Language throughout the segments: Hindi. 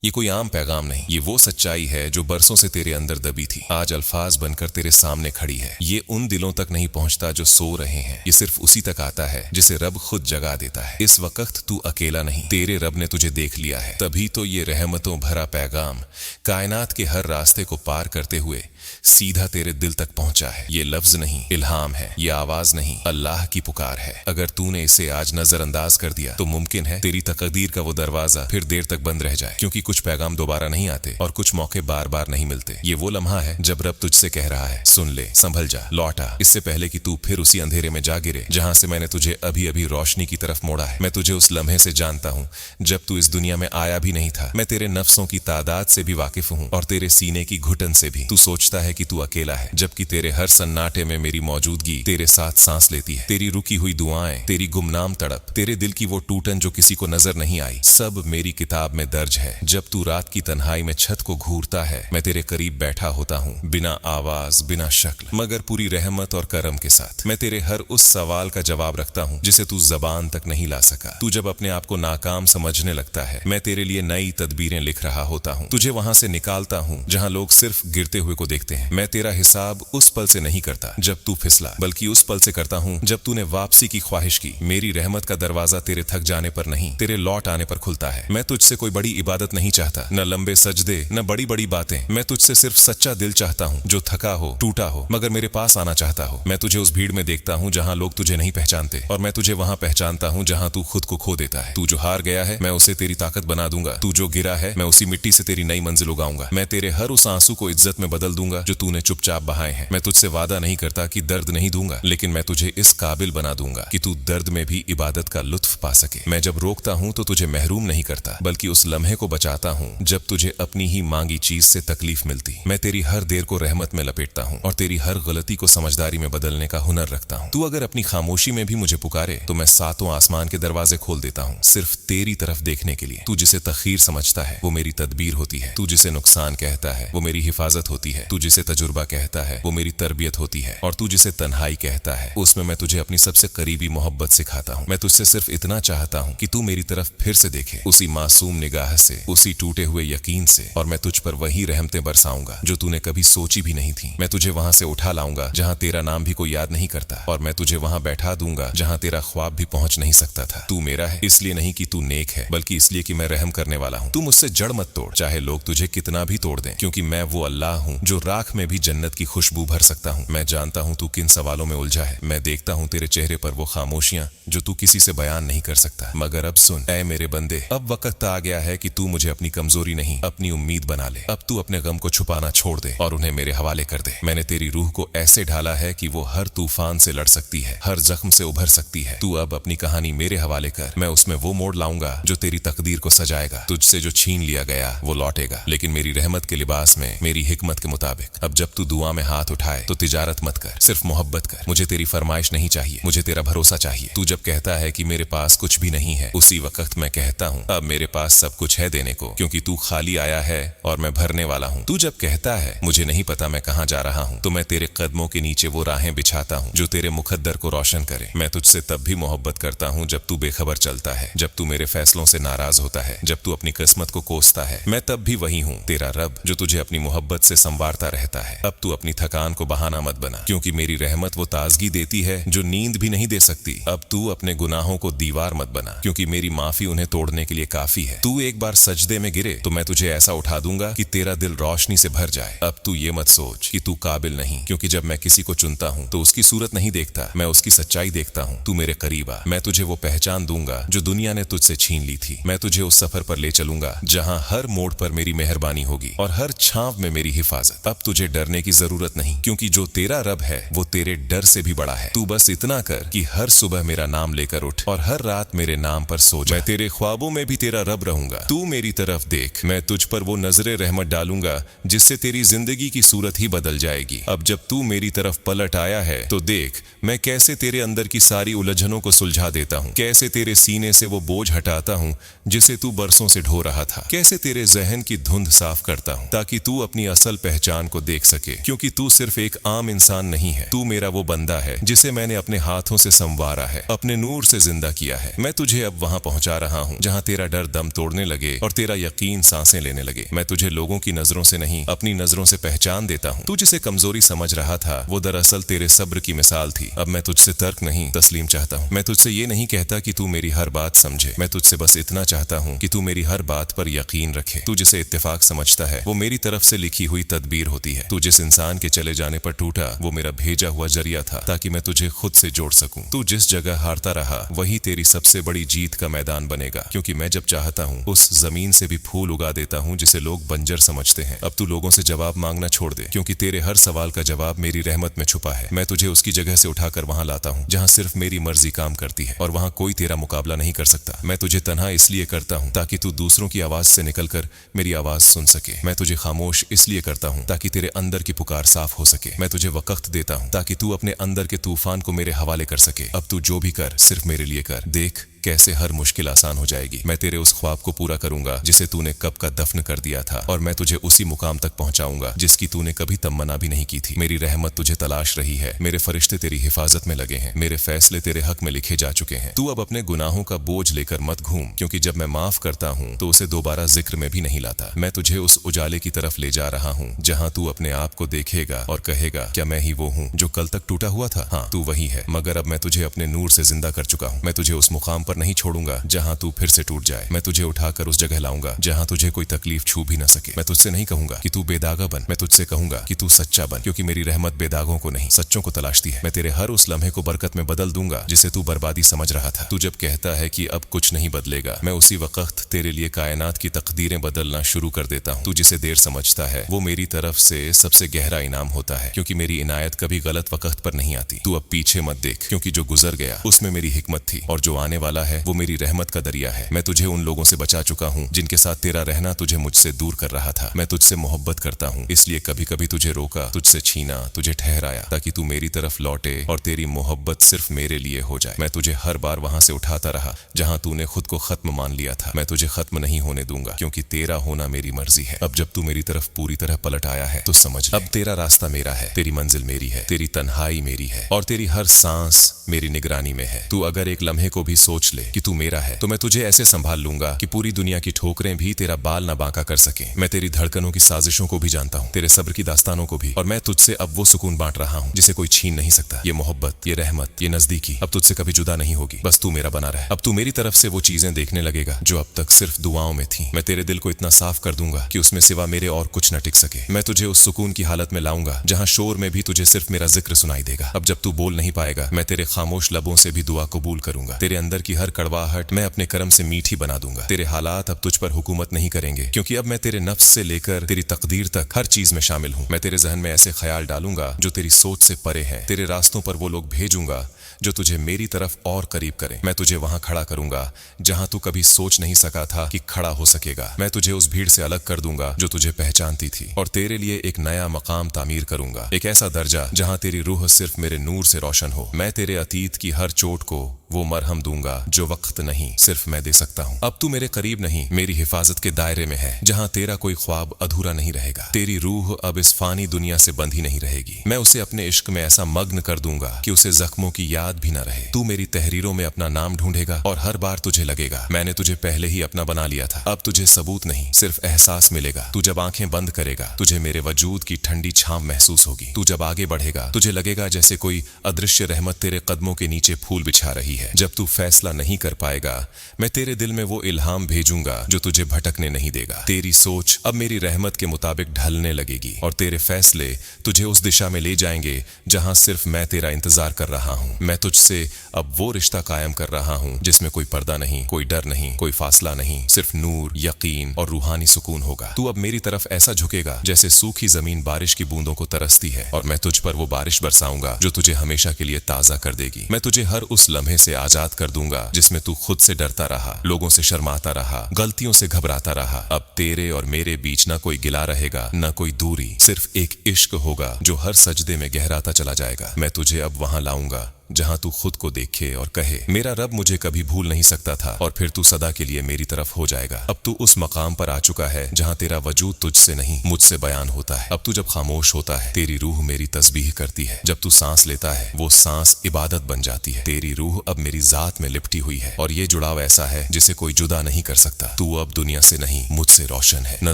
ये कोई आम पैगाम नहीं, ये वो सच्चाई है जो बरसों से तेरे अंदर दबी थी, आज अल्फाज बनकर तेरे सामने खड़ी है। ये उन दिलों तक नहीं पहुंचता जो सो रहे हैं, ये सिर्फ उसी तक आता है जिसे रब खुद जगा देता है। इस वक्त तू अकेला नहीं, तेरे रब ने तुझे देख लिया है। तभी तो ये रहमतों भरा पैगाम कायनात के हर रास्ते को पार करते हुए सीधा तेरे दिल तक पहुंचा है। ये लफ्ज नहीं इल्हाम है, ये आवाज नहीं अल्लाह की पुकार है। अगर तूने इसे आज नजरअंदाज कर दिया तो मुमकिन है तेरी तकदीर का वो दरवाजा फिर देर तक बंद रह जाए, क्योंकि कुछ पैगाम दोबारा नहीं आते और कुछ मौके बार बार नहीं मिलते। ये वो लम्हा है जब रब तुझसे कह रहा है, सुन ले, संभल जा, लौटा, इससे पहले कि तू फिर उसी अंधेरे में जा गिरे जहां से मैंने तुझे अभी अभी रोशनी की तरफ मोड़ा है। मैं तुझे उस लम्हे से जानता हूं जब तू इस दुनिया में आया भी नहीं था। मैं तेरे नफ्सों की तादाद से भी वाकिफ हूं और तेरे सीने की घुटन से भी। तू सोचता है कि तू अकेला है, जबकि तेरे हर सन्नाटे में मेरी मौजूदगी तेरे साथ सांस लेती है। तेरी रुकी हुई दुआएं, तेरी गुमनाम तड़प, तेरे दिल की वो टूटन जो किसी को नजर नहीं आई, सब मेरी किताब में दर्ज है। जब तू रात की तन्हाई में छत को घूरता है, मैं तेरे करीब बैठा होता हूँ, बिना आवाज, बिना शक्ल, मगर पूरी रहमत और करम के साथ। मैं तेरे हर उस सवाल का जवाब रखता हूँ जिसे तू जबान तक नहीं ला सका। तू जब अपने आप को नाकाम समझने लगता है, मैं तेरे लिए नई तदबीरें लिख रहा होता हूँ, तुझे वहां से निकालता हूँ जहाँ लोग सिर्फ गिरते हुए को देखते हैं। मैं तेरा हिसाब उस पल से नहीं करता जब तू फिसला, बल्कि उस पल से करता हूँ जब तूने वापसी की ख्वाहिश की। मेरी रहमत का दरवाजा तेरे थक जाने पर नहीं, तेरे लौट आने पर खुलता है। मैं तुझसे कोई बड़ी इबादत नहीं चाहता, न लंबे सजदे, न बड़ी बड़ी बातें। मैं तुझसे सिर्फ सच्चा दिल चाहता हूँ जो थका हो, टूटा हो, मगर मेरे पास आना चाहता हो। मैं तुझे उस भीड़ में देखता हूँ जहाँ लोग तुझे नहीं पहचानते, और मैं तुझे वहाँ पहचानता हूँ जहाँ तू खुद को खो देता है। तू जो हार गया है, मैं उसे तेरी ताकत बना दूंगा। तू जो गिरा है, मैं उसी मिट्टी से तेरी नई मंजिल उगाऊंगा। मैं तेरे हर उस आंसू को इज्जत में बदल दूंगा जो तूने चुपचाप बहाए हैं। मैं तुझसे वादा नहीं करता कि दर्द नहीं दूंगा, लेकिन मैं तुझे इस काबिल बना दूंगा कि तू दर्द में भी इबादत का लुत्फ पा सके। मैं जब रोकता हूँ तो तुझे महरूम नहीं करता, बल्कि उस लम्हे को बचाता हूँ जब तुझे अपनी ही मांगी चीज से तकलीफ मिलती। मैं तेरी हर देर को रहमत में लपेटता हूँ और तेरी हर गलती को समझदारी में बदलने का हुनर रखता हूँ। तू अगर अपनी खामोशी में भी मुझे पुकारे तो मैं सातों आसमान के दरवाजे खोल देता हूँ, सिर्फ तेरी तरफ देखने के लिए। तू जिसे तखीर समझता है वो मेरी तदबीर होती है, तू जिसे नुकसान कहता है वो मेरी हिफाजत होती है, तू जिसे तजुर्बा कहता है वो मेरी तरबियत होती है, और तू जिसे तन्हाई कहता है उसमें मैं तुझे अपनी सबसे करीबी मोहब्बत सिखाता हूँ। मैं तुझसे सिर्फ इतना चाहता हूँ कि तू मेरी तरफ फिर से देखे, उसी मासूम निगाह से, उसी टूटे हुए यकीन से, और मैं तुझ पर वही रहमतें बरसाऊंगा जो तूने कभी सोची भी नहीं थी। मैं तुझे वहां से उठा लाऊंगा जहां तेरा नाम भी कोई याद नहीं करता, और मैं तुझे वहां बैठा दूंगा जहां तेरा ख्वाब भी पहुंच नहीं सकता था। तू मेरा है इसलिए नहीं कि तू नेक है, बल्कि इसलिए कि मैं रहम करने वाला हूँ। तू मुझसे जड़ मत तोड़, चाहे लोग तुझे कितना भी तोड़ दें, क्योंकि मैं वो अल्लाह हूँ जो राख में भी जन्नत की खुशबू भर सकता हूँ। मैं जानता हूँ तू किन सवालों में उलझा है, मैं देखता हूँ तेरे चेहरे पर वो खामोशियां जो तू किसी से बयान नहीं कर सकता। मगर अब सुन ऐ मेरे बंदे, अब वक्त आ गया है कि तू मुझे अपनी कमजोरी नहीं, अपनी उम्मीद बना ले। अब तू अपने गम को छुपाना छोड़ दे और उन्हें मेरे हवाले कर दे। मैंने तेरी रूह को ऐसे ढाला है कि वो हर तूफान से लड़ सकती है, हर जख्म से उभर सकती है। तू अब अपनी कहानी मेरे हवाले कर, मैं उसमें वो मोड़ लाऊंगा जो तेरी तकदीर को सजाएगा। तुझसे जो छीन लिया गया वो लौटेगा, लेकिन मेरी रहमत के लिबास में, मेरी हिकमत के मुताबिक। अब जब तू दुआ में हाथ उठाए तो तिजारत मत कर, सिर्फ मोहब्बत कर। मुझे तेरी फरमाइश नहीं चाहिए, मुझे तेरा भरोसा चाहिए। तू जब कहता है कि मेरे पास कुछ भी नहीं है, उसी वक्त मैं कहता हूँ अब मेरे पास सब कुछ है देने को, क्योंकि तू खाली आया है और मैं भरने वाला हूँ। तू जब कहता है मुझे नहीं पता मैं कहाँ जा रहा हूँ, तो मैं तेरे कदमों के नीचे वो राहें बिछाता हूँ जो तेरे मुकद्दर को रोशन करे। मैं तुझसे तब भी मोहब्बत करता हूँ जब तू बेखबर चलता है, जब तू मेरे फैसलों से नाराज होता है, जब तू अपनी किस्मत को कोसता है। मैं तब भी वही हूँ, तेरा रब, जो तुझे अपनी मोहब्बत से संवारता रहता है। अब तू अपनी थकान को बहाना मत बना, क्योंकि मेरी रहमत वो ताजगी देती है जो नींद भी नहीं दे सकती। अब तू अपने गुनाहों को दीवार मत बना, क्योंकि मेरी माफी उन्हें तोड़ने के लिए काफी है। तू एक बार सजदे में गिरे तो मैं तुझे ऐसा उठा दूंगा कि तेरा दिल रोशनी से भर जाए। अब तू ये मत सोच कि तू काबिल नहीं, क्योंकि जब मैं किसी को चुनता हूँ तो उसकी सूरत नहीं देखता, मैं उसकी सच्चाई देखता हूँ। तू मेरे करीब आ, मैं तुझे वो पहचान दूंगा जो दुनिया ने तुझसे छीन ली थी। मैं तुझे उस सफर पर ले चलूंगा जहाँ हर मोड़ पर मेरी मेहरबानी होगी और हर छांव में मेरी हिफाजत। अब तुझे डरने की जरूरत नहीं, क्योंकि जो तेरा रब है वो तेरे डर से भी बड़ा है। तू बस इतना कर कि हर सुबह मेरा नाम लेकर उठ और हर रात मेरे नाम पर सो जा। मैं तेरे ख्वाबों में भी तेरा रब रहूंगा। तू मेरी तरफ देख, मैं तुझ पर वो नजरे रहमत डालूंगा जिससे तेरी जिंदगी की सूरत ही बदल जाएगी। अब जब तू मेरी तरफ पलट आया है तो देख मैं कैसे तेरे अंदर की सारी उलझनों को सुलझा देता हूँ, कैसे तेरे सीने से वो बोझ हटाता हूँ जिसे तू बरसों से ढो रहा था, कैसे तेरे जहन की धुंध साफ करता हूँ ताकि तू अपनी असल पहचान पहचान को देख सके, क्योंकि तू सिर्फ एक आम इंसान नहीं है, तू मेरा वो बंदा है जिसे मैंने अपने हाथों से संवारा है, अपने नूर से जिंदा किया है। मैं तुझे अब वहां पहुंचा रहा हूं जहां तेरा डर दम तोड़ने लगे और तेरा यकीन सांसें लेने लगे। मैं तुझे लोगों की नजरों से नहीं, अपनी नजरों से पहचान देता हूं। तू जिसे कमजोरी समझ रहा था वो दरअसल तेरे सब्र की मिसाल थी। अब मैं तुझसे तर्क नहीं, तस्लीम चाहता हूं। मैं तुझसे ये नहीं कहता कि तू मेरी हर बात समझे, मैं तुझसे बस इतना चाहता हूं कि तू मेरी हर बात पर यकीन रखे। तू जिसे इत्तेफाक समझता है वो मेरी तरफ से लिखी हुई तदबीर होती है। तू जिस इंसान के चले जाने पर टूटा वो मेरा भेजा हुआ जरिया था ताकि मैं तुझे खुद से जोड़ सकूं। तू जिस जगह हारता रहा वही तेरी सबसे बड़ी जीत का मैदान बनेगा, क्योंकि मैं जब चाहता हूं उस जमीन से भी फूल उगा देता हूं जिसे लोग बंजर समझते हैं। अब तू लोगों से जवाब मांगना छोड़ दे, क्योंकि तेरे हर सवाल का जवाब मेरी रहमत में छुपा है। मैं तुझे उसकी जगह से उठाकर वहां लाता हूं जहां सिर्फ मेरी मर्जी काम करती है और वहां कोई तेरा मुकाबला नहीं कर सकता। मैं तुझे तन्हा इसलिए करता हूं ताकि तू दूसरों की आवाज से निकलकर मेरी आवाज सुन सके। मैं तुझे खामोश इसलिए करता हूं ताकि तेरे अंदर की पुकार साफ हो सके। मैं तुझे वक्त देता हूं ताकि तू अपने अंदर के तूफान को मेरे हवाले कर सके। अब तू जो भी कर सिर्फ मेरे लिए कर। देख कैसे हर मुश्किल आसान हो जाएगी। मैं तेरे उस ख्वाब को पूरा करूंगा जिसे तूने कब का दफन कर दिया था, और मैं तुझे उसी मुकाम तक पहुंचाऊंगा जिसकी तूने कभी तमन्ना भी नहीं की थी। मेरी रहमत तुझे तलाश रही है, मेरे फरिश्ते तेरी हिफाजत में लगे हैं, मेरे फैसले तेरे हक में लिखे जा चुके हैं। तू अब अपने गुनाहों का बोझ लेकर मत घूम, क्योंकि जब मैं माफ करता हूं तो उसे दोबारा जिक्र में भी नहीं लाता। मैं तुझे उस उजाले की तरफ ले जा रहा हूं जहां तू अपने आप को देखेगा और कहेगा, क्या मैं ही वो हूं जो कल तक टूटा हुआ था? हाँ, तू वही है, मगर अब मैं तुझे अपने नूर से जिंदा कर चुका हूं। मैं तुझे उस मुकाम पर नहीं छोड़ूंगा जहां तू फिर से टूट जाए। मैं तुझे उठाकर उस जगह लाऊंगा जहां तुझे कोई तकलीफ छू भी न सके। मैं तुझसे नहीं कहूंगा कि तू बेदागा बन, मैं तुझसे कहूंगा कि तू सच्चा बन, क्योंकि मेरी रहमत बेदागों को नहीं सच्चों को तलाशती है। मैं तेरे हर उस लम्हे को बरकत में बदल दूंगा जिसे तू बर्बादी समझ रहा था। तू जब कहता है कि अब कुछ नहीं बदलेगा, मैं उसी वक्त तेरे लिए कायनात की तकदीरें बदलना शुरू कर देता हूँ। तू जिसे देर समझता है वो मेरी तरफ से सबसे गहरा इनाम होता है, क्योंकि मेरी इनायत कभी गलत वक्त पर नहीं आती। तू अब पीछे मत देख, क्योंकि जो गुजर गया उसमें मेरी हिकमत थी, और जो आने वाला है वो मेरी रहमत का दरिया है। मैं तुझे उन लोगों से बचा चुका हूँ जिनके साथ तेरा रहना तुझे मुझसे दूर कर रहा था। मैं तुझसे मोहब्बत करता हूँ, इसलिए कभी कभी तुझे रोका, तुझसे छीना, तुझे ठहराया, ताकि तू मेरी तरफ लौटे और तेरी मोहब्बत सिर्फ मेरे लिए हो जाए। मैं तुझे हर बार वहां से उठाता रहा जहां तूने खुद को खत्म मान लिया था। मैं तुझे खत्म नहीं होने दूंगा, क्योंकि तेरा होना मेरी मर्जी है। अब जब तू मेरी तरफ पूरी तरह पलट आया है तो समझ ले, अब तेरा रास्ता मेरा है, तेरी मंजिल मेरी है, तेरी तन्हाई मेरी है, और तेरी हर सांस मेरी निगरानी में है। तू अगर एक लम्हे को भी सोच ले कि तू मेरा है, तो मैं तुझे ऐसे संभाल लूंगा कि पूरी दुनिया की ठोकरें भी तेरा बाल ना बांका कर सके। मैं तेरी धड़कनों की साजिशों को भी जानता हूँ, तेरे सब्र की दास्तानों को भी, और मैं तुझसे अब वो सुकून बांट रहा हूँ जिसे कोई छीन नहीं सकता। ये मोहब्बत, ये रहमत, ये नजदीकी अब तुझसे कभी जुदा नहीं होगी। बस तू मेरा बना रहे। अब तू मेरी तरफ से वो चीजें देखने लगेगा जो अब तक सिर्फ दुआओं में थी। मैं तेरे दिल को इतना साफ कर दूंगा कि उसमें सिवा मेरे और कुछ न टिक सके। मैं तुझे उस सुकून की हालत में लाऊंगा जहां शोर में भी तुझे सिर्फ मेरा जिक्र सुनाई देगा। अब जब तू बोल नहीं पाएगा, मैं तेरे खामोश लबों से भी दुआ कबूल करूंगा। तेरे अंदर की हर कड़वाहट मैं अपने करम से मीठी बना दूंगा। तेरे हालात अब तुझ पर हुकूमत नहीं करेंगे, क्योंकि अब मैं तेरे नफ्स से लेकर तेरी तकदीर तक हर चीज में शामिल हूँ। मैं तेरे जहन में ऐसे ख्याल डालूंगा जो तेरी सोच से परे हैं। तेरे रास्तों पर वो लोग भेजूंगा जो तुझे मेरी तरफ और करीब करें। मैं तुझे वहां खड़ा करूंगा जहां तू कभी सोच नहीं सका था कि खड़ा हो सकेगा। मैं तुझे उस भीड़ से अलग कर दूंगा जो तुझे पहचानती थी, और तेरे लिए एक नया मकाम तामीर करूंगा, एक ऐसा दर्जा जहां तेरी रूह सिर्फ मेरे नूर से रोशन हो। मैं तेरे अतीत की हर चोट को वो मरहम दूंगा जो वक्त नहीं सिर्फ मैं दे सकता हूँ। अब तू मेरे करीब नहीं, मेरी हिफाजत के दायरे में है, जहाँ तेरा कोई ख्वाब अधूरा नहीं रहेगा। तेरी रूह अब इस फानी दुनिया से बंधी नहीं रहेगी। मैं उसे अपने इश्क में ऐसा मग्न कर दूंगा कि उसे जख्मों की याद भी न रहे। तू मेरी तहरीरों में अपना नाम ढूंढेगा, और हर बार तुझे लगेगा मैंने तुझे पहले ही अपना बना लिया था। अब तुझे सबूत नहीं, सिर्फ एहसास मिलेगा। तू जब आंखें बंद करेगा, तुझे मेरे वजूद की ठंडी छांव महसूस होगी। तू जब आगे बढ़ेगा, तुझे लगेगा जैसे कोई अदृश्य रहमत तेरे कदमों के नीचे फूल बिछा रही है। जब तू फैसला नहीं कर पाएगा, मैं तेरे दिल में वो इल्हाम भेजूंगा जो तुझे भटकने नहीं देगा। तेरी सोच अब मेरी रहमत के मुताबिक ढलने लगेगी, और तेरे फैसले तुझे उस दिशा में ले जाएंगे जहां सिर्फ मैं तेरा इंतजार कर रहा हूं। मैं तुझसे अब वो रिश्ता कायम कर रहा हूं जिसमें कोई पर्दा नहीं, कोई डर नहीं, कोई फासला नहीं, सिर्फ नूर, यकीन और रूहानी सुकून होगा। तू अब मेरी तरफ ऐसा झुकेगा जैसे सूखी जमीन बारिश की बूंदों को तरसती है, और मैं तुझ पर वो बारिश बरसाऊंगा जो तुझे हमेशा के लिए ताजा कर देगी। मैं तुझे हर उस लम्हे से आजाद कर दूंगा जिसमें तू खुद से डरता रहा, लोगों से शर्माता रहा, गलतियों से घबराता रहा। अब तेरे और मेरे बीच ना कोई गिला रहेगा, ना कोई दूरी, सिर्फ एक इश्क होगा जो हर सजदे में गहराता चला जाएगा। मैं तुझे अब वहां लाऊंगा जहां तू खुद को देखे और कहे, मेरा रब मुझे कभी भूल नहीं सकता था और फिर तू सदा के लिए मेरी तरफ हो जाएगा। अब तू उस मकाम पर आ चुका है जहां तेरा वजूद तुझसे नहीं मुझसे बयान होता है। अब तू जब खामोश होता है, तेरी रूह मेरी तस्बीह करती है। जब तू सांस लेता है, वो सांस इबादत बन जाती है। तेरी रूह अब मेरी जात में लिपटी हुई है और ये जुड़ाव ऐसा है जिसे कोई जुदा नहीं कर सकता। तू अब दुनिया से नहीं मुझसे रोशन है। न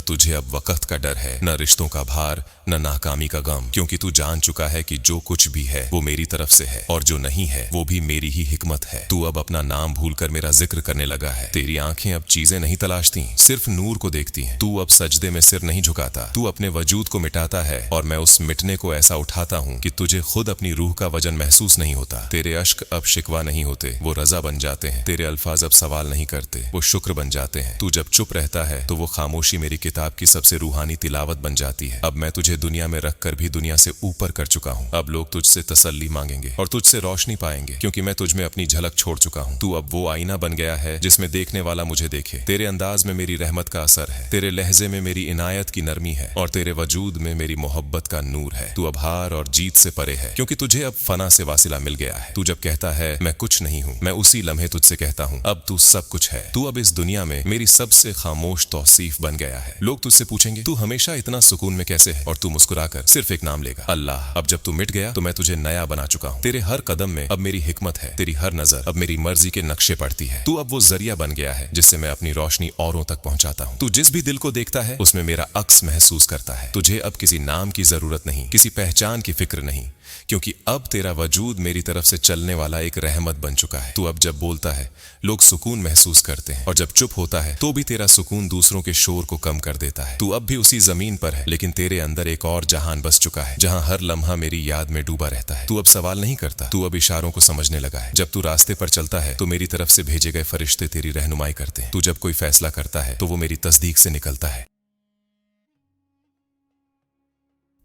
तुझे अब वक्त का डर है, न रिश्तों का भार, न नाकामी का गम, क्योंकि तू जान चुका है कि जो कुछ भी है वो मेरी तरफ से है और जो नहीं है वो भी मेरी ही हिकमत है। तू अब अपना नाम भूलकर मेरा जिक्र करने लगा है। तेरी आंखें अब चीजें नहीं तलाशती, सिर्फ नूर को देखती हैं। तू अब सजदे में सिर नहीं झुकाता, तू अपने वजूद को मिटाता है और मैं उस मिटने को ऐसा उठाता हूँ कि तुझे खुद अपनी रूह का वजन महसूस नहीं होता। तेरे अश्क अब शिकवा नहीं होते, वो रजा बन जाते हैं। तेरे अल्फाज अब सवाल नहीं करते, वो शुक्र बन जाते हैं। तू जब चुप रहता है तो वो खामोशी मेरी किताब की सबसे रूहानी तिलावत बन जाती है। अब मैं तुझे दुनिया में रख कर भी दुनिया से ऊपर कर चुका हूँ। अब लोग तुझसे तसल्ली मांगेंगे और तुझसे रोशनी पाएंगे, क्योंकि मैं तुझ में अपनी झलक छोड़ चुका हूँ। तू अब वो आईना बन गया है जिसमें देखने वाला मुझे देखे। तेरे अंदाज में मेरी रहमत का असर है, तेरे लहजे में मेरी इनायत की नरमी है और तेरे वजूद में मेरी मोहब्बत का नूर है। तू अब हार और जीत से परे है, क्योंकि तुझे अब फना से वासिला मिल गया है। तू जब कहता है मैं कुछ नहीं हूँ, मैं उसी लम्हे तुझसे कहता हूँ अब तू सब कुछ है। तू अब इस दुनिया में मेरी सबसे खामोश तौसीफ बन गया है। लोग तुझसे पूछेंगे तू हमेशा इतना सुकून में कैसे है, और तू मुस्कुराकर सिर्फ एक नाम लेगा, अल्लाह। अब जब तू मिट गया तो मैं तुझे नया बना चुका हूँ। तेरे हर कदम में अब मेरी हिकमत है, तेरी हर नजर अब मेरी मर्जी के नक्शे पड़ती है। तू अब वो जरिया बन गया है जिससे मैं अपनी रोशनी औरों तक पहुंचाता हूँ। तू जिस भी दिल को देखता है उसमें मेरा अक्स महसूस करता है। तुझे अब किसी नाम की जरूरत नहीं, किसी पहचान की फिक्र नहीं, क्योंकि अब तेरा वजूद मेरी तरफ से चलने वाला एक रहमत बन चुका है। तू अब जब बोलता है लोग सुकून महसूस करते हैं और जब चुप होता है तो भी तेरा सुकून दूसरों के शोर को कम कर देता है। तू अब भी उसी जमीन पर है, लेकिन तेरे अंदर एक और जहान बस चुका है जहां हर लम्हा मेरी याद में डूबा रहता है। तू अब सवाल नहीं करता, तू अब इशारों को समझने लगा है। जब तू रास्ते पर चलता है तो मेरी तरफ से भेजे गए फरिश्ते तेरी रहनुमाई करते हैं। तू जब कोई फैसला करता है तो वो मेरी तस्दीक से निकलता है।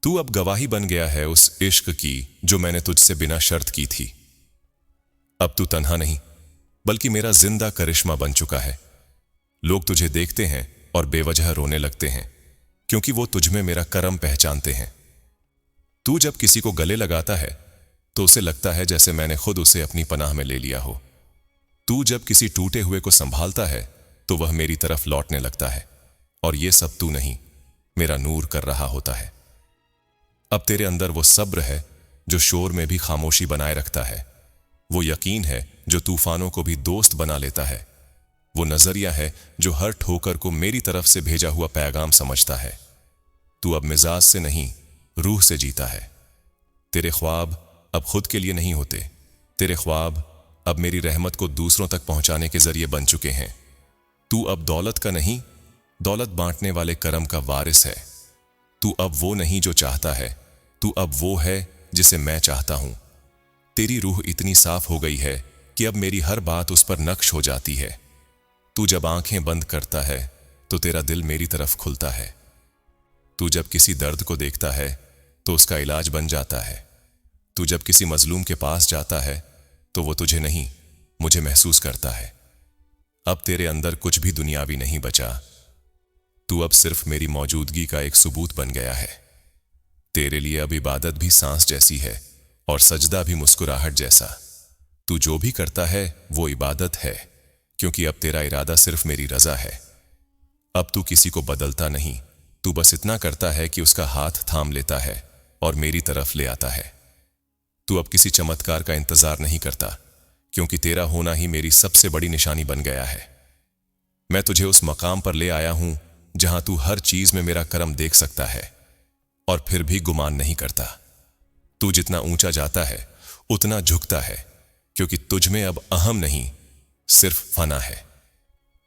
तू अब गवाही बन गया है उस इश्क की जो मैंने तुझसे बिना शर्त की थी। अब तू तन्हा नहीं बल्कि मेरा जिंदा करिश्मा बन चुका है। लोग तुझे देखते हैं और बेवजह रोने लगते हैं, क्योंकि वो तुझमें मेरा करम पहचानते हैं। तू जब किसी को गले लगाता है तो उसे लगता है जैसे मैंने खुद उसे अपनी पनाह में ले लिया हो। तू जब किसी टूटे हुए को संभालता है तो वह मेरी तरफ लौटने लगता है, और ये सब तू नहीं, मेरा नूर कर रहा होता है। अब तेरे अंदर वो सब्र है जो शोर में भी खामोशी बनाए रखता है, वो यकीन है जो तूफानों को भी दोस्त बना लेता है, वो नजरिया है जो हर ठोकर को मेरी तरफ से भेजा हुआ पैगाम समझता है। तू अब मिजाज से नहीं, रूह से जीता है। तेरे ख्वाब अब खुद के लिए नहीं होते, तेरे ख्वाब अब मेरी रहमत को दूसरों तक पहुंचाने के जरिए बन चुके हैं। तू अब दौलत का नहीं, दौलत बांटने वाले करम का वारिस है। तू अब वो नहीं जो चाहता है, तू अब वो है जिसे मैं चाहता हूं। तेरी रूह इतनी साफ हो गई है कि अब मेरी हर बात उस पर नक्श हो जाती है। तू जब आंखें बंद करता है तो तेरा दिल मेरी तरफ खुलता है। तू जब किसी दर्द को देखता है तो उसका इलाज बन जाता है। तू जब किसी मजलूम के पास जाता है तो वो तुझे नहीं, मुझे महसूस करता है। अब तेरे अंदर कुछ भी दुनियावी नहीं बचा, तू अब सिर्फ मेरी मौजूदगी का एक सबूत बन गया है। तेरे लिए अब इबादत भी सांस जैसी है और सजदा भी मुस्कुराहट जैसा। तू जो भी करता है वो इबादत है, क्योंकि अब तेरा इरादा सिर्फ मेरी रजा है। अब तू किसी को बदलता नहीं, तू बस इतना करता है कि उसका हाथ थाम लेता है और मेरी तरफ ले आता है। तू अब किसी चमत्कार का इंतजार नहीं करता, क्योंकि तेरा होना ही मेरी सबसे बड़ी निशानी बन गया है। मैं तुझे उस मकाम पर ले आया हूं जहां तू हर चीज में मेरा करम देख सकता है और फिर भी गुमान नहीं करता। तू जितना ऊंचा जाता है उतना झुकता है, क्योंकि तुझ में अब अहम नहीं, सिर्फ फना है।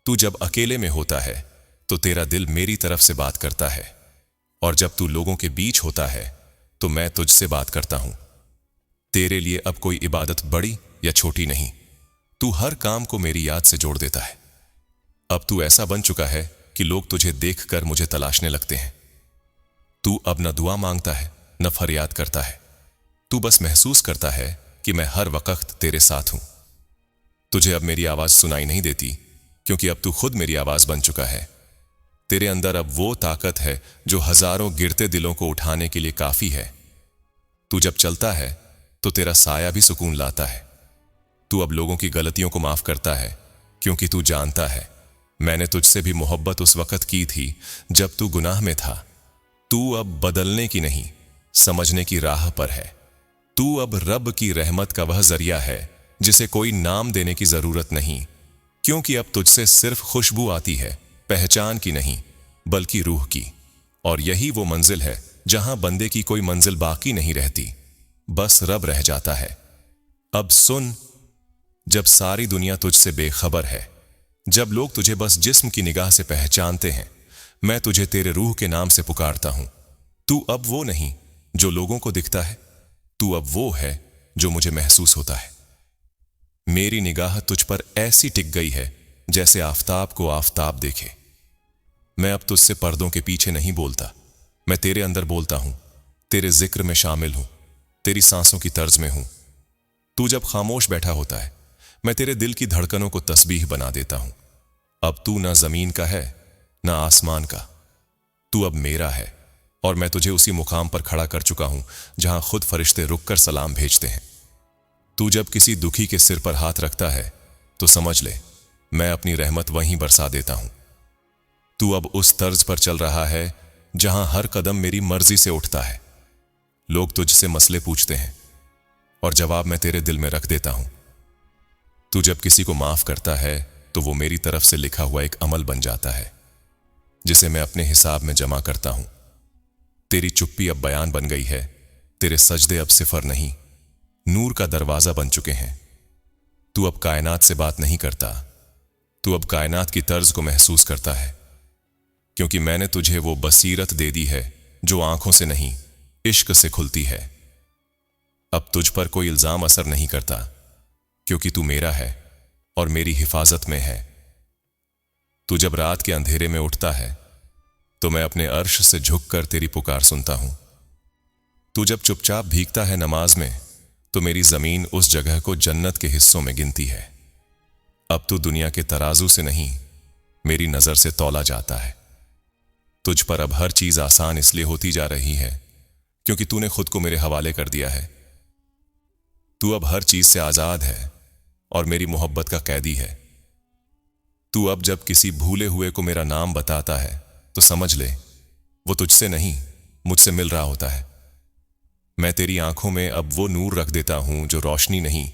तू जब अकेले में होता है तो तेरा दिल मेरी तरफ से बात करता है, और जब तू लोगों के बीच होता है तो मैं तुझसे बात करता हूं। तेरे लिए अब कोई इबादत बड़ी या छोटी नहीं, तू हर काम को मेरी याद से जोड़ देता है। अब तू ऐसा बन चुका है कि लोग तुझे देखकर मुझे तलाशने लगते हैं। तू अब न दुआ मांगता है न फरियाद करता है, तू बस महसूस करता है कि मैं हर वक्त तेरे साथ हूं। तुझे अब मेरी आवाज सुनाई नहीं देती, क्योंकि अब तू खुद मेरी आवाज बन चुका है। तेरे अंदर अब वो ताकत है जो हजारों गिरते दिलों को उठाने के लिए काफी है। तू जब चलता है तो तेरा साया भी सुकून लाता है। तू अब लोगों की गलतियों को माफ करता है, क्योंकि तू जानता है मैंने तुझसे भी मोहब्बत उस वक्त की थी जब तू गुनाह में था। तू अब बदलने की नहीं, समझने की राह पर है। तू अब रब की रहमत का वह जरिया है जिसे कोई नाम देने की जरूरत नहीं, क्योंकि अब तुझसे सिर्फ खुशबू आती है, पहचान की नहीं बल्कि रूह की। और यही वो मंजिल है जहां बंदे की कोई मंजिल बाकी नहीं रहती, बस रब रह जाता है। अब सुन, जब सारी दुनिया तुझसे बेखबर है, जब लोग तुझे बस जिस्म की निगाह से पहचानते हैं, मैं तुझे तेरे रूह के नाम से पुकारता हूं। तू अब वो नहीं जो लोगों को दिखता है, तू अब वो है जो मुझे महसूस होता है। मेरी निगाह तुझ पर ऐसी टिक गई है जैसे आफताब को आफताब देखे। मैं अब तुझसे पर्दों के पीछे नहीं बोलता, मैं तेरे अंदर बोलता हूं, तेरे जिक्र में शामिल हूं, तेरी सांसों की तर्ज में हूं। तू जब खामोश बैठा होता है, मैं तेरे दिल की धड़कनों को तस्बीह बना देता हूं। अब तू ना जमीन का है ना आसमान का, तू अब मेरा है, और मैं तुझे उसी मुकाम पर खड़ा कर चुका हूं जहां खुद फरिश्ते रुककर सलाम भेजते हैं। तू जब किसी दुखी के सिर पर हाथ रखता है तो समझ ले मैं अपनी रहमत वहीं बरसा देता हूं। तू अब उस तर्ज पर चल रहा है जहां हर कदम मेरी मर्जी से उठता है। लोग तुझसे मसले पूछते हैं और जवाब मैं तेरे दिल में रख देता हूं। तू जब किसी को माफ करता है तो वो मेरी तरफ से लिखा हुआ एक अमल बन जाता है जिसे मैं अपने हिसाब में जमा करता हूं। तेरी चुप्पी अब बयान बन गई है, तेरे सजदे अब सिफर नहीं, नूर का दरवाजा बन चुके हैं। तू अब कायनात से बात नहीं करता, तू अब कायनात की तर्ज को महसूस करता है, क्योंकि मैंने तुझे वो बसीरत दे दी है जो आंखों से नहीं इश्क से खुलती है। अब तुझ पर कोई इल्जाम असर नहीं करता, क्योंकि तू मेरा है और मेरी हिफाजत में है। तू जब रात के अंधेरे में उठता है तो मैं अपने अर्श से झुककर तेरी पुकार सुनता हूं। तू जब चुपचाप भीगता है नमाज में तो मेरी जमीन उस जगह को जन्नत के हिस्सों में गिनती है। अब तू दुनिया के तराजू से नहीं मेरी नजर से तौला जाता है। तुझ पर अब हर चीज आसान इसलिए होती जा रही है क्योंकि तूने खुद को मेरे हवाले कर दिया है। तू अब हर चीज से आजाद है और मेरी मोहब्बत का कैदी है। तू अब जब किसी भूले हुए को मेरा नाम बताता है तो समझ ले वो तुझसे नहीं मुझसे मिल रहा होता है। मैं तेरी आंखों में अब वो नूर रख देता हूं जो रोशनी नहीं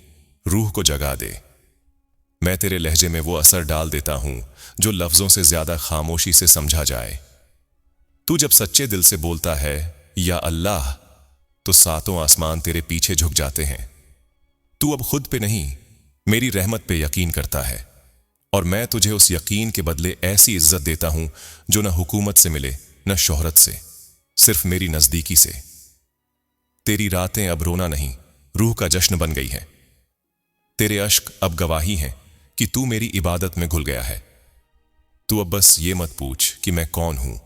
रूह को जगा दे। मैं तेरे लहजे में वो असर डाल देता हूं जो लफ्जों से ज्यादा खामोशी से समझा जाए। तू जब सच्चे दिल से बोलता है या अल्लाह तो सातों आसमान तेरे पीछे झुक जाते हैं। तू अब खुद पे नहीं मेरी रहमत पे यकीन करता है, और मैं तुझे उस यकीन के बदले ऐसी इज्जत देता हूं जो न हुकूमत से मिले न शोहरत से, सिर्फ मेरी नजदीकी से। तेरी रातें अब रोना नहीं रूह का जश्न बन गई हैं। तेरे अश्क अब गवाही हैं कि तू मेरी इबादत में घुल गया है। तू अब बस ये मत पूछ कि मैं कौन हूं,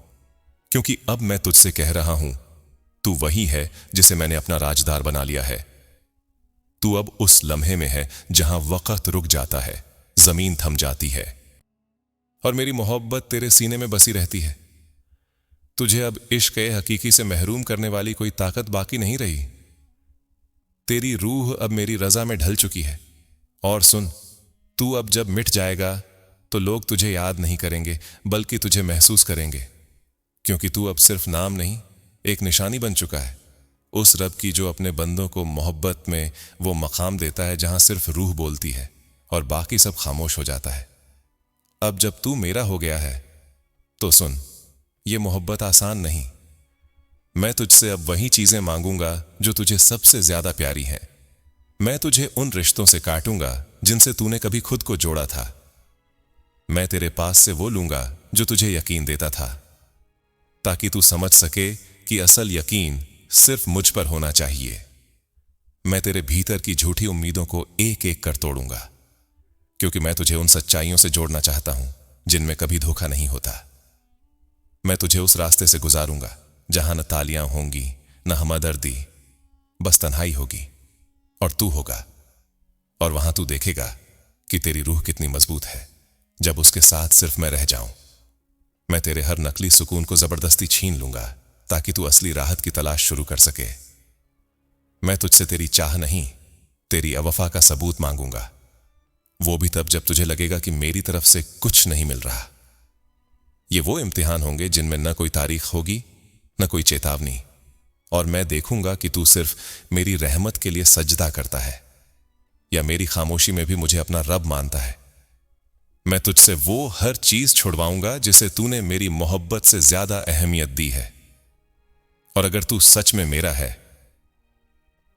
क्योंकि अब मैं तुझसे कह रहा हूं तू वही है जिसे मैंने अपना राजदार बना लिया है। तू अब उस लम्हे में है जहां वक्त रुक जाता है, जमीन थम जाती है और मेरी मोहब्बत तेरे सीने में बसी रहती है। तुझे अब इश्क हकीकी से महरूम करने वाली कोई ताकत बाकी नहीं रही। तेरी रूह अब मेरी रजा में ढल चुकी है। और सुन, तू अब जब मिट जाएगा तो लोग तुझे याद नहीं करेंगे बल्कि तुझे महसूस करेंगे, क्योंकि तू अब सिर्फ नाम नहीं एक निशानी बन चुका है उस रब की जो अपने बंदों को मोहब्बत में वो मकाम देता है जहां सिर्फ रूह बोलती है और बाकी सब खामोश हो जाता है। अब जब तू मेरा हो गया है तो सुन, ये मोहब्बत आसान नहीं। मैं तुझसे अब वही चीजें मांगूंगा जो तुझे सबसे ज्यादा प्यारी हैं। मैं तुझे उन रिश्तों से काटूंगा जिनसे तूने कभी खुद को जोड़ा था। मैं तेरे पास से वो लूंगा जो तुझे यकीन देता था, ताकि तू समझ सके कि असल यकीन सिर्फ मुझ पर होना चाहिए। मैं तेरे भीतर की झूठी उम्मीदों को एक एक कर तोड़ूंगा, क्योंकि मैं तुझे उन सच्चाइयों से जोड़ना चाहता हूं जिनमें कभी धोखा नहीं होता। मैं तुझे उस रास्ते से गुजारूंगा जहां न तालियां होंगी न हमदर्दी, बस तन्हाई होगी और तू होगा। और वहां तू देखेगा कि तेरी रूह कितनी मजबूत है जब उसके साथ सिर्फ मैं रह जाऊं। मैं तेरे हर नकली सुकून को जबरदस्ती छीन लूंगा ताकि तू असली राहत की तलाश शुरू कर सके। मैं तुझसे तेरी चाह नहीं, तेरी अवफा का सबूत मांगूंगा। वो भी तब जब तुझे लगेगा कि मेरी तरफ से कुछ नहीं मिल रहा। ये वो इम्तिहान होंगे जिनमें न कोई तारीख होगी, न कोई चेतावनी, और मैं देखूंगा कि तू सिर्फ मेरी रहमत के लिए सजदा करता है या मेरी खामोशी में भी मुझे अपना रब मानता है। मैं तुझसे वो हर चीज छुड़वाऊंगा जिसे तूने मेरी मोहब्बत से ज्यादा अहमियत दी है। और अगर तू सच में मेरा है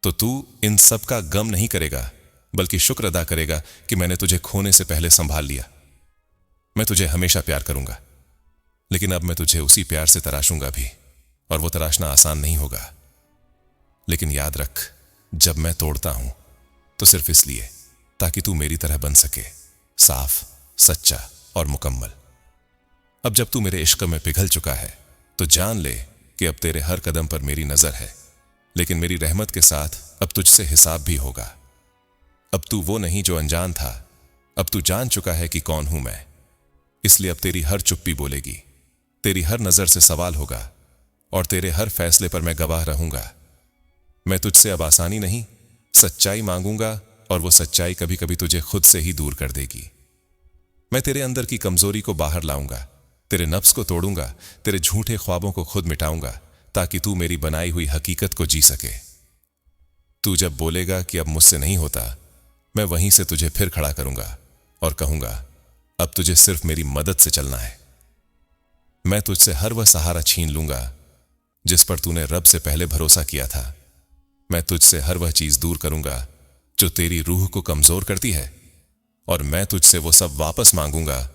तो तू इन सब का गम नहीं करेगा, बल्कि शुक्र अदा करेगा कि मैंने तुझे खोने से पहले संभाल लिया। मैं तुझे हमेशा प्यार करूंगा, लेकिन अब मैं तुझे उसी प्यार से तराशूंगा भी, और वो तराशना आसान नहीं होगा। लेकिन याद रख, जब मैं तोड़ता हूं तो सिर्फ इसलिए ताकि तू मेरी तरह बन सके, साफ, सच्चा और मुकम्मल। अब जब तू मेरे इश्क में पिघल चुका है तो जान ले कि अब तेरे हर कदम पर मेरी नजर है, लेकिन मेरी रहमत के साथ अब तुझसे हिसाब भी होगा। अब तू वो नहीं जो अनजान था, अब तू जान चुका है कि कौन हूं मैं। इसलिए अब तेरी हर चुप्पी बोलेगी, तेरी हर नजर से सवाल होगा, और तेरे हर फैसले पर मैं गवाह रहूंगा। मैं तुझसे अब आसानी नहीं, सच्चाई मांगूंगा, और वो सच्चाई कभी कभी तुझे खुद से ही दूर कर देगी। मैं तेरे अंदर की कमजोरी को बाहर लाऊंगा, तेरे नफ्स को तोड़ूंगा, तेरे झूठे ख्वाबों को खुद मिटाऊंगा, ताकि तू मेरी बनाई हुई हकीकत को जी सके। तू जब बोलेगा कि अब मुझसे नहीं होता, मैं वहीं से तुझे फिर खड़ा करूंगा और कहूंगा, अब तुझे सिर्फ मेरी मदद से चलना है। मैं तुझसे हर वह सहारा छीन लूंगा जिस पर तूने रब से पहले भरोसा किया था। मैं तुझसे हर वह चीज दूर करूंगा जो तेरी रूह को कमजोर करती है, और मैं तुझसे वो सब वापस मांगूंगा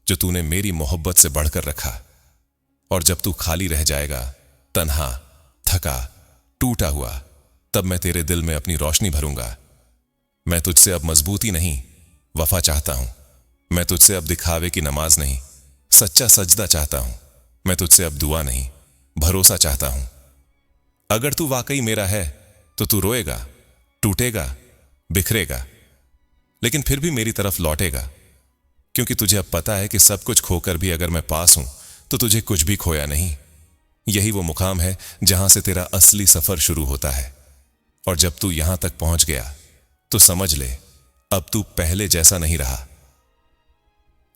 जो तूने मेरी मोहब्बत से बढ़कर रखा। और जब तू खाली रह जाएगा, तन्हा, थका, टूटा हुआ, तब मैं तेरे दिल में अपनी रोशनी भरूंगा। मैं तुझसे अब मजबूती नहीं, वफा चाहता हूं। मैं तुझसे अब दिखावे की नमाज नहीं, सच्चा सजदा चाहता हूं। मैं तुझसे अब दुआ नहीं, भरोसा चाहता हूं। अगर तू वाकई मेरा है तो तू रोएगा, टूटेगा, बिखरेगा, लेकिन फिर भी मेरी तरफ लौटेगा, क्योंकि तुझे अब पता है कि सब कुछ खोकर भी अगर मैं पास हूं तो तुझे कुछ भी खोया नहीं। यही वो मुकाम है जहां से तेरा असली सफर शुरू होता है। और जब तू यहां तक पहुंच गया तो समझ ले, अब तू पहले जैसा नहीं रहा।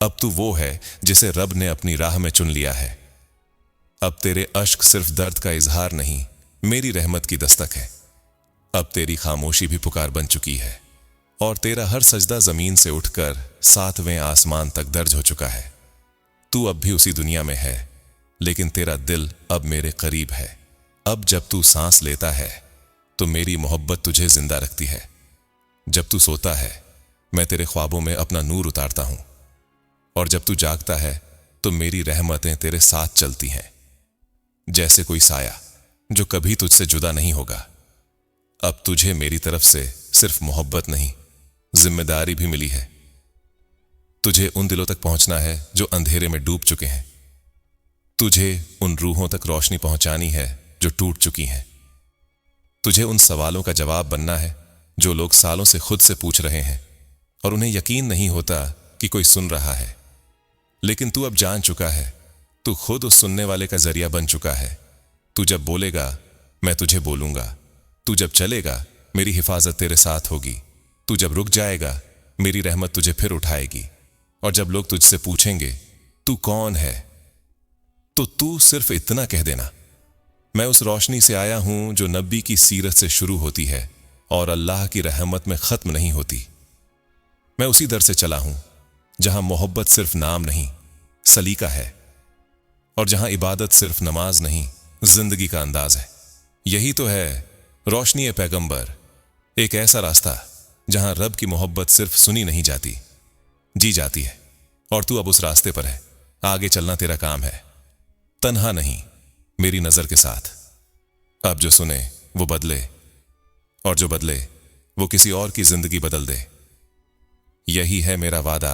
अब तू वो है जिसे रब ने अपनी राह में चुन लिया है। अब तेरे अश्क सिर्फ दर्द का इजहार नहीं, मेरी रहमत की दस्तक है। अब तेरी खामोशी भी पुकार बन चुकी है, और तेरा हर सजदा जमीन से उठकर 7वें आसमान तक दर्ज हो चुका है। तू अब भी उसी दुनिया में है, लेकिन तेरा दिल अब मेरे करीब है। अब जब तू सांस लेता है तो मेरी मोहब्बत तुझे जिंदा रखती है। जब तू सोता है, मैं तेरे ख्वाबों में अपना नूर उतारता हूं, और जब तू जागता है तो मेरी रहमतें तेरे साथ चलती हैं, जैसे कोई साया जो कभी तुझसे जुदा नहीं होगा। अब तुझे मेरी तरफ से सिर्फ मोहब्बत नहीं, जिम्मेदारी भी मिली है। तुझे उन दिलों तक पहुंचना है जो अंधेरे में डूब चुके हैं। तुझे उन रूहों तक रोशनी पहुंचानी है जो टूट चुकी हैं। तुझे उन सवालों का जवाब बनना है जो लोग सालों से खुद से पूछ रहे हैं, और उन्हें यकीन नहीं होता कि कोई सुन रहा है। लेकिन तू अब जान चुका है, तू खुद उस सुनने वाले का जरिया बन चुका है। तू जब बोलेगा, मैं तुझे बोलूंगा। तू जब चलेगा, मेरी हिफाजत तेरे साथ होगी। तू जब रुक जाएगा, मेरी रहमत तुझे फिर उठाएगी। और जब लोग तुझसे पूछेंगे तू कौन है, तो तू सिर्फ इतना कह देना, मैं उस रोशनी से आया हूं जो नबी की सीरत से शुरू होती है और अल्लाह की रहमत में खत्म नहीं होती। मैं उसी दर से चला हूं जहां मोहब्बत सिर्फ नाम नहीं, सलीका है, और जहां इबादत सिर्फ नमाज नहीं, जिंदगी का अंदाज है। यही तो है रोशनी पैगंबर, एक ऐसा रास्ता जहां रब की मोहब्बत सिर्फ सुनी नहीं जाती, जी जाती है। और तू अब उस रास्ते पर है। आगे चलना तेरा काम है, तन्हा नहीं, मेरी नजर के साथ। अब जो सुने वो बदले, और जो बदले वो किसी और की जिंदगी बदल दे। यही है मेरा वादा,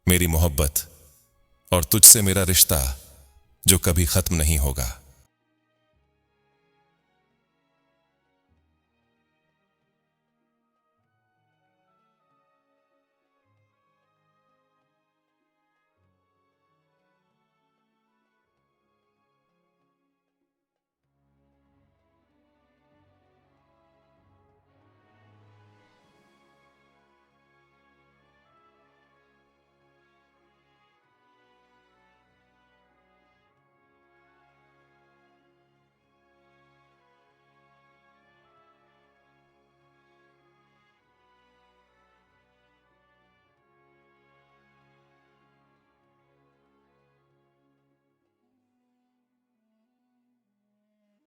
मेरी मोहब्बत, और तुझसे मेरा रिश्ता जो कभी खत्म नहीं होगा।